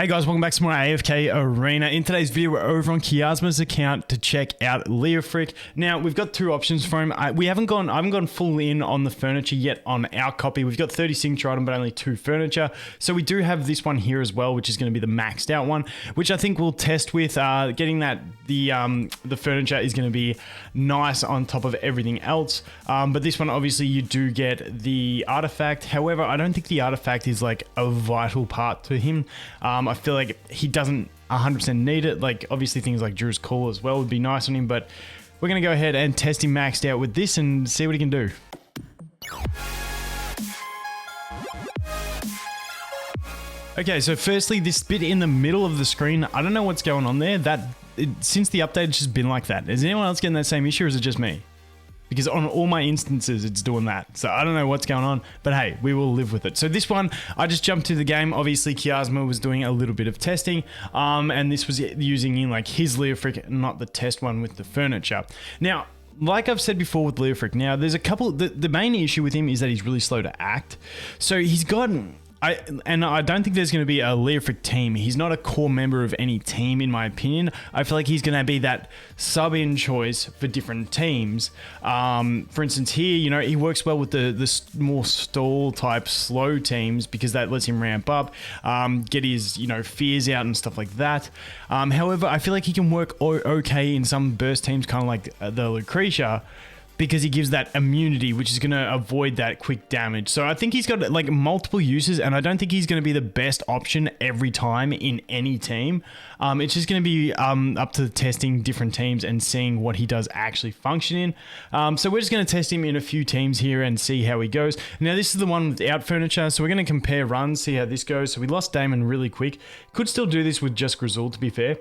Hey guys, welcome back to more AFK Arena. In today's video, we're over on Kiasma's account to check out Leofric. Now, we've got two options for him. I haven't gone full in on the furniture yet on our copy. We've got 30 signature item, but only 2 furniture. So we do have this one here as well, which is going to be the maxed out one, which I think we'll test with getting that the furniture is going to be nice on top of everything else. But this one, obviously, you do get the artifact. However, I don't think the artifact is like a vital part to him. I feel like he doesn't 100% need it. Like, obviously things like Drew's Call as well would be nice on him, but we're going to go ahead and test him maxed out with this and see what he can do. Okay, so firstly, this bit in the middle of the screen, I don't know what's going on there. Since the update, it's just been like that. Is anyone else getting that same issue, or is it just me? Because on all my instances, it's doing that. So I don't know what's going on, but hey, we will live with it. So this one, I just jumped to the game. Obviously, Kiasma was doing a little bit of testing, and this was using in like his Leofric, not the test one with the furniture. Now, like I've said before with Leofric, now there's a couple, the main issue with him is that he's really slow to act. So he's gotten, I don't think there's going to be a Leofric team. He's not a core member of any team, in my opinion. I feel like he's going to be that sub-in choice for different teams. For instance, here, you know, he works well with the more stall type slow teams because that lets him ramp up, get his, you know, fears out and stuff like that. However, I feel like he can work okay in some burst teams, kind of like the Lucretia, because he gives that immunity, which is going to avoid that quick damage. So I think he's got like multiple uses, and I don't think he's going to be the best option every time in any team. It's just going to be up to testing different teams and seeing what he does actually function in. So we're just going to test him in a few teams here and see how he goes. Now this is the one without furniture, so we're going to compare runs, see how this goes. So we lost Damon really quick. Could still do this with just Grizzle, to be fair.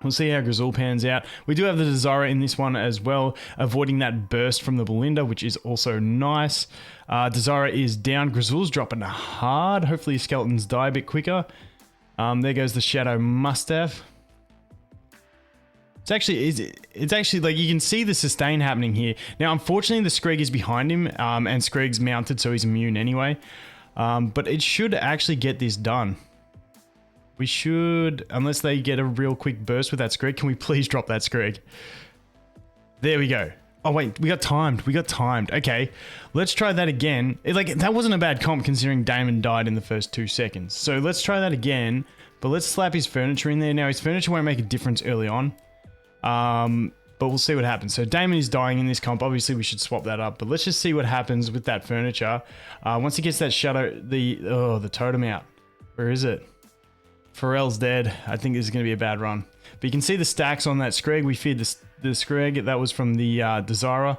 We'll see how Grizzle pans out. We do have the Desire in this one as well, avoiding that burst from the Belinda, which is also nice. Desire is down. Grizzle's dropping hard. Hopefully skeletons die a bit quicker. There goes the Shadow Must-Have. It's actually like you can see the sustain happening here. Now, unfortunately, the Screg is behind him, and Screg's mounted, so he's immune anyway. But it should actually get this done. We should, unless they get a real quick burst with that Screg. Can we please drop that Screg? There we go. Oh wait, we got timed. We got timed. Okay, let's try that again. That wasn't a bad comp considering Damon died in the first 2 seconds. So let's try that again, but let's slap his furniture in there. Now his furniture won't make a difference early on, but we'll see what happens. So Damon is dying in this comp. Obviously we should swap that up, but let's just see what happens with that furniture. Once he gets that shadow, the totem out. Where is it? Pharrell's dead. I think this is going to be a bad run. But you can see the stacks on that Screg. We feared the Screg. That was from the Desire.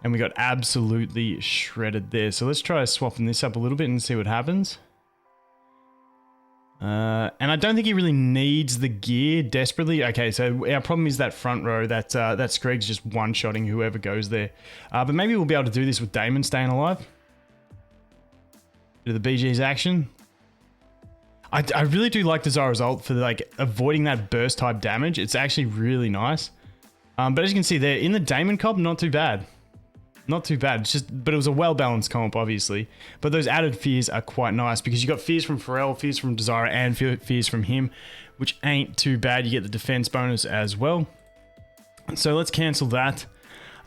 And we got absolutely shredded there. So let's try swapping this up a little bit and see what happens. And I don't think he really needs the gear desperately. Okay, so our problem is that front row. That Screg's just one-shotting whoever goes there. But maybe we'll be able to do this with Damon staying alive. Bit of the BG's action. I really do like Desire's ult for like avoiding that burst type damage. It's actually really nice. But as you can see there, in the Damon comp, not too bad. Not too bad. But it was a well-balanced comp, obviously. But those added fears are quite nice because you got fears from Pharrell, fears from Desire, and fears from him, which ain't too bad. You get the defense bonus as well. So let's cancel that.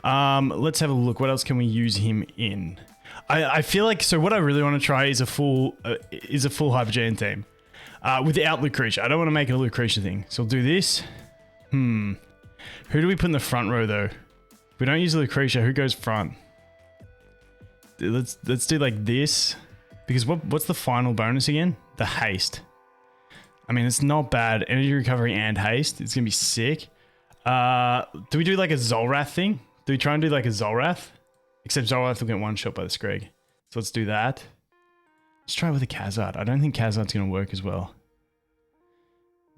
Let's have a look. What else can we use him in? I feel like, so what I really want to try is a full Hypergen team. Without Lucretia. I don't want to make it a Lucretia thing. So we'll do this. Who do we put in the front row though? If we don't use Lucretia, who goes front? Let's do like this. Because what's the final bonus again? The haste. I mean, it's not bad. Energy recovery and haste. It's going to be sick. Do we do like a Zolrath thing? Do we try and do like a Zolrath? Except Zolrath will get one shot by the Screg. So let's do that. Let's try it with a Khazard. I don't think Khazard's going to work as well.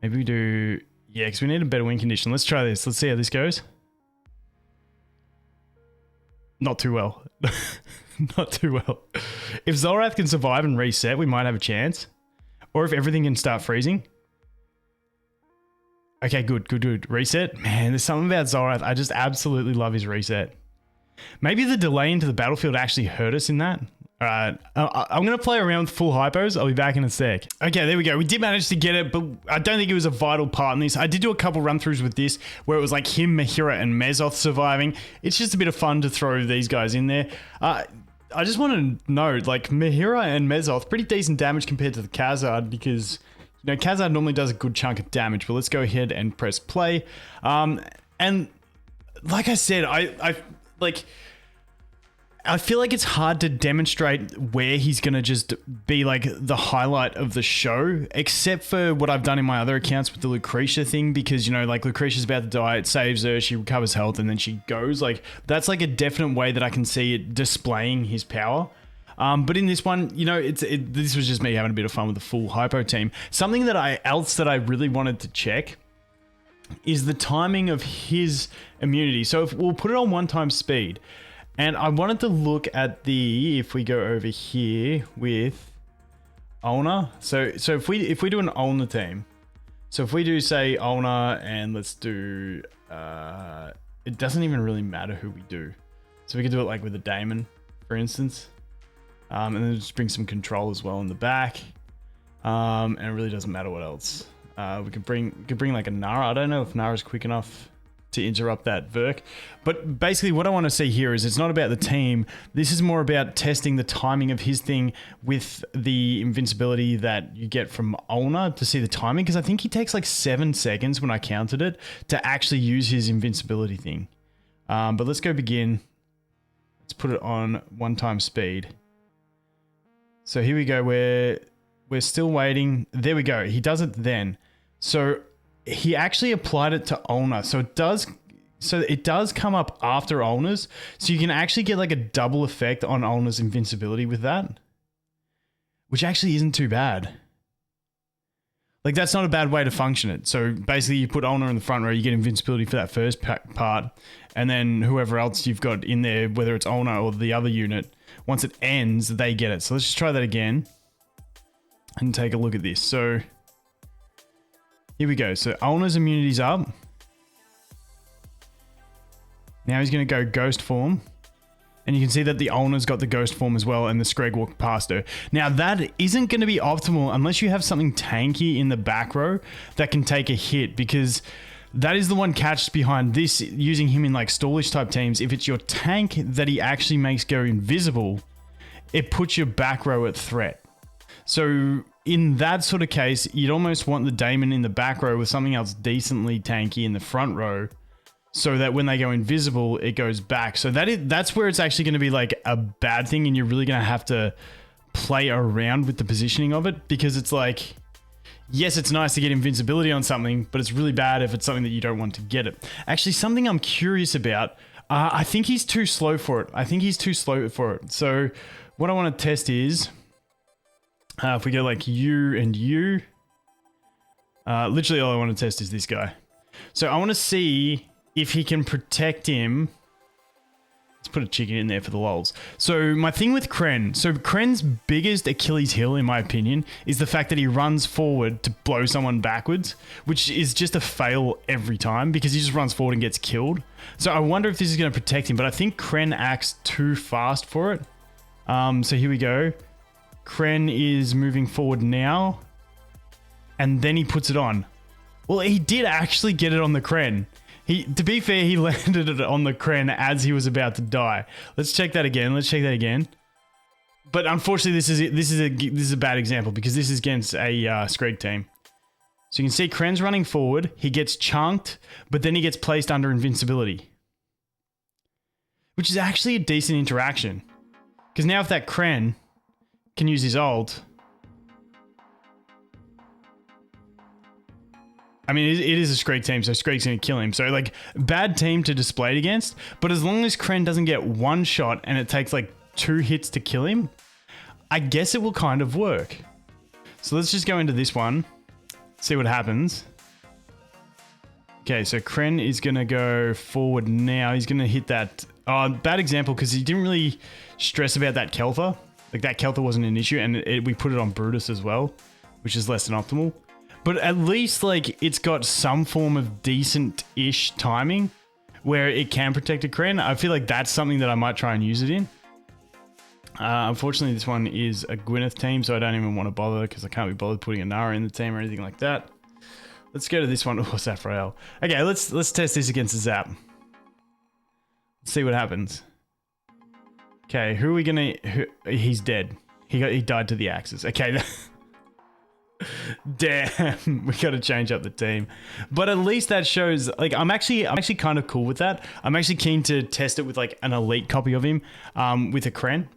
Maybe we do... Yeah, because we need a better win condition. Let's try this. Let's see how this goes. Not too well. Not too well. If Zolrath can survive and reset, we might have a chance. Or if everything can start freezing. Okay, good. Reset. Man, there's something about Zolrath. I just absolutely love his reset. Maybe the delay into the battlefield actually hurt us in that. All right, I'm going to play around with full hypos. I'll be back in a sec. Okay, there we go. We did manage to get it, but I don't think it was a vital part in this. I did do a couple run-throughs with this where it was like him, Mahira, and Mezoth surviving. It's just a bit of fun to throw these guys in there. I just want to note, like, Mahira and Mezoth, pretty decent damage compared to the Khazard because, you know, Khazard normally does a good chunk of damage, but let's go ahead and press play. And like I said, I feel like it's hard to demonstrate where he's going to just be like the highlight of the show, except for what I've done in my other accounts with the Lucretia thing, because, you know, like Lucretia's about to die, it saves her, she recovers health, and then she goes. Like, that's like a definite way that I can see it displaying his power. But in this one, you know, this was just me having a bit of fun with the full hypo team. Something that I really wanted to check is the timing of his immunity. So if we'll put it on 1x speed. And I wanted to look at if we go over here with Ulna. So if we do an Ulna team, so if we do say Ulna and let's do, it doesn't even really matter who we do. So we could do it like with a Daemon, for instance. And then just bring some control as well in the back. And it really doesn't matter what else. We could bring like a Nara. I don't know if Nara's quick enough to interrupt that Verk. But basically what I want to see here is it's not about the team. This is more about testing the timing of his thing with the invincibility that you get from Ulna to see the timing, because I think he takes like 7 seconds when I counted it to actually use his invincibility thing. But let's go begin. Let's put it on 1x speed. So here we go. We're still waiting. There we go. He does it then. So he actually applied it to Ulna. So it does come up after Ulna's. So you can actually get like a double effect on Ulna's invincibility with that, which actually isn't too bad. Like, that's not a bad way to function it. So basically you put Ulna in the front row, you get invincibility for that first part, and then whoever else you've got in there, whether it's Ulna or the other unit, once it ends, they get it. So let's just try that again and take a look at this. So here we go. So Ulna's immunity's up. Now he's going to go ghost form. And you can see that the Ulna's got the ghost form as well, and the Screg walked past her. Now that isn't going to be optimal unless you have something tanky in the back row that can take a hit, because that is the one catch behind this, using him in like stallish type teams. If it's your tank that he actually makes go invisible, it puts your back row at threat. So in that sort of case, you'd almost want the Daemon in the back row with something else decently tanky in the front row, so that when they go invisible, it goes back. So that's where it's actually going to be like a bad thing, and you're really going to have to play around with the positioning of it, because it's like, yes, it's nice to get invincibility on something, but it's really bad if it's something that you don't want to get it. Actually, something I'm curious about, I think he's too slow for it. So what I want to test is, if we go like you and you, literally all I want to test is this guy. So I want to see if he can protect him. Let's put a chicken in there for the lols. So my thing with Kren, so Kren's biggest Achilles heel, in my opinion, is the fact that he runs forward to blow someone backwards, which is just a fail every time because he just runs forward and gets killed. So I wonder if this is going to protect him, but I think Kren acts too fast for it. So here we go. Kren is moving forward now, and then he puts it on. Well, he did actually get it on the Kren. To be fair, he landed it on the Kren as he was about to die. Let's check that again. But unfortunately, this is a bad example because this is against a Screg team. So you can see Kren's running forward. He gets chunked, but then he gets placed under invincibility, which is actually a decent interaction. Because now if that Kren can use his ult, I mean, it is a Screg team, so Screg's going to kill him. So, like, bad team to display it against. But as long as Kren doesn't get one shot and it takes, like, 2 hits to kill him, I guess it will kind of work. So let's just go into this one, see what happens. Okay, so Kren is going to go forward now. He's going to hit that. Bad example because he didn't really stress about that Kelther. Like, that Kelther wasn't an issue, and we put it on Brutus as well, which is less than optimal. But at least, like, it's got some form of decent-ish timing where it can protect a Kren. I feel like that's something that I might try and use it in. Unfortunately, this one is a Gwyneth team, so I don't even want to bother because I can't be bothered putting a Nara in the team or anything like that. Let's go to this one. Oh, Zafrael. Okay, let's test this against a Zap. Let's see what happens. Okay, who are we gonna... he's dead. He died to the axes. Okay. Damn, we gotta change up the team. But at least that shows, like, I'm actually kind of cool with that. I'm actually keen to test it with like an elite copy of him with a Kren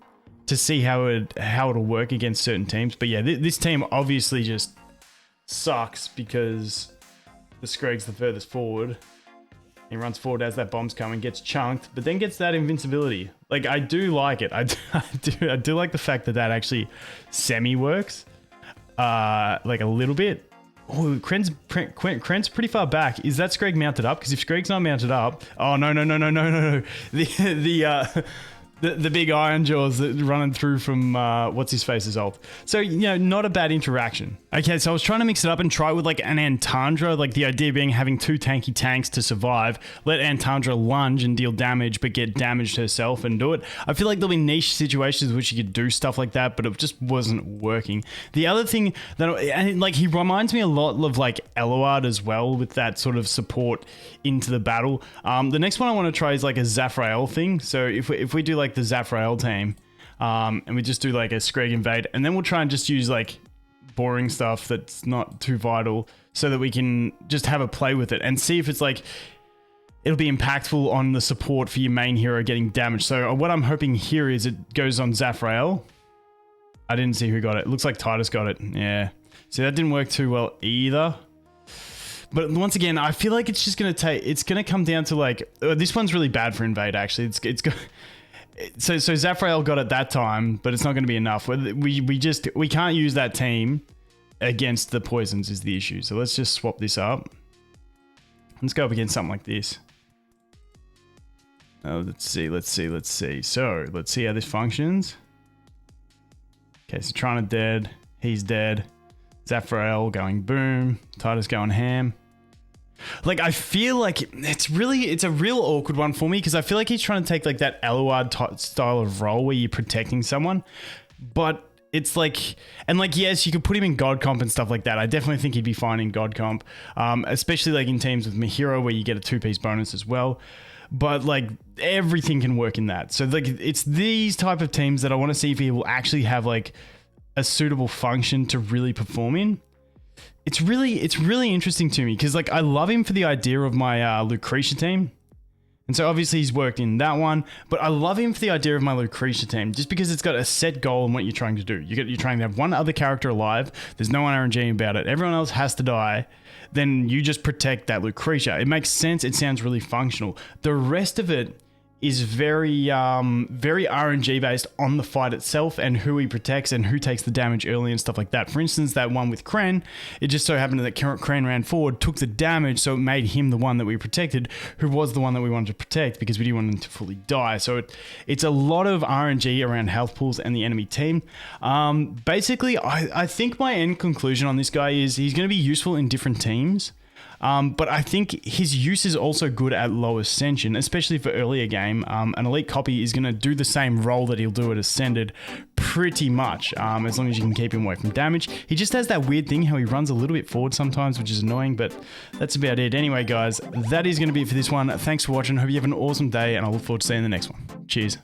to see how it'll work against certain teams. But yeah, this team obviously just sucks because the Screg's the furthest forward. He runs forward as that bomb's coming, gets chunked, but then gets that invincibility. Like, I do like it. I do like the fact that actually semi works. Like a little bit. Oh, Kren's pretty far back. Is that Screg mounted up? Because if Screg's not mounted up, oh no. The big iron jaws that running through from what's his face's ult. So, you know, not a bad interaction. Okay, so I was trying to mix it up and try it with like an Antandra, like the idea being having 2 tanky tanks to survive. Let Antandra lunge and deal damage, but get damaged herself and do it. I feel like there'll be niche situations which you could do stuff like that, but it just wasn't working. The other thing that, and like, he reminds me a lot of like Eloard as well with that sort of support into the battle. The next one I want to try is like a Zafrael thing. So if we do like the Zafrael team, and we just do like a Screg invade, and then we'll try and just use like boring stuff that's not too vital so that we can just have a play with it and see if it's like it'll be impactful on the support for your main hero getting damaged. So what I'm hoping here is it goes on Zafrael. I didn't see who got it. It looks like Titus got it. Yeah. So that didn't work too well either. But once again, I feel like it's just going to come down to like, this one's really bad for invade actually. So Zafrael got it that time, but it's not going to be enough. We can't use that team against the poisons is the issue. So let's just swap this up. Let's go up against something like this. Oh, let's see. So let's see how this functions. Okay, so Trana dead. He's dead. Zafrael going boom. Titus going ham. Like, I feel like it's a real awkward one for me because I feel like he's trying to take like that Eloard style of role where you're protecting someone, but it's like, and like, yes, you could put him in God Comp and stuff like that. I definitely think he'd be fine in God Comp, especially like in teams with Mahiro where you get a 2-piece bonus as well. But like, everything can work in that. So like, it's these type of teams that I want to see if he will actually have like a suitable function to really perform in. It's really interesting to me because like, I love him for the idea of my Lucretia team. And so obviously he's worked in that one, but I love him for the idea of my Lucretia team just because it's got a set goal in what you're trying to do. You're trying to have one other character alive. There's no RNG about it. Everyone else has to die. Then you just protect that Lucretia. It makes sense. It sounds really functional. The rest of it is very RNG based on the fight itself and who he protects and who takes the damage early and stuff like that. For instance, that one with Kren, it just so happened that Kren ran forward, took the damage, so it made him the one that we protected, who was the one that we wanted to protect because we didn't want him to fully die. So it's a lot of RNG around health pools and the enemy team. Basically, I think my end conclusion on this guy is he's going to be useful in different teams. But I think his use is also good at low Ascension, especially for earlier game. An elite copy is going to do the same role that he'll do at Ascended pretty much, as long as you can keep him away from damage. He just has that weird thing how he runs a little bit forward sometimes, which is annoying, but that's about it. Anyway, guys, that is going to be it for this one. Thanks for watching. Hope you have an awesome day, and I look forward to seeing you in the next one. Cheers.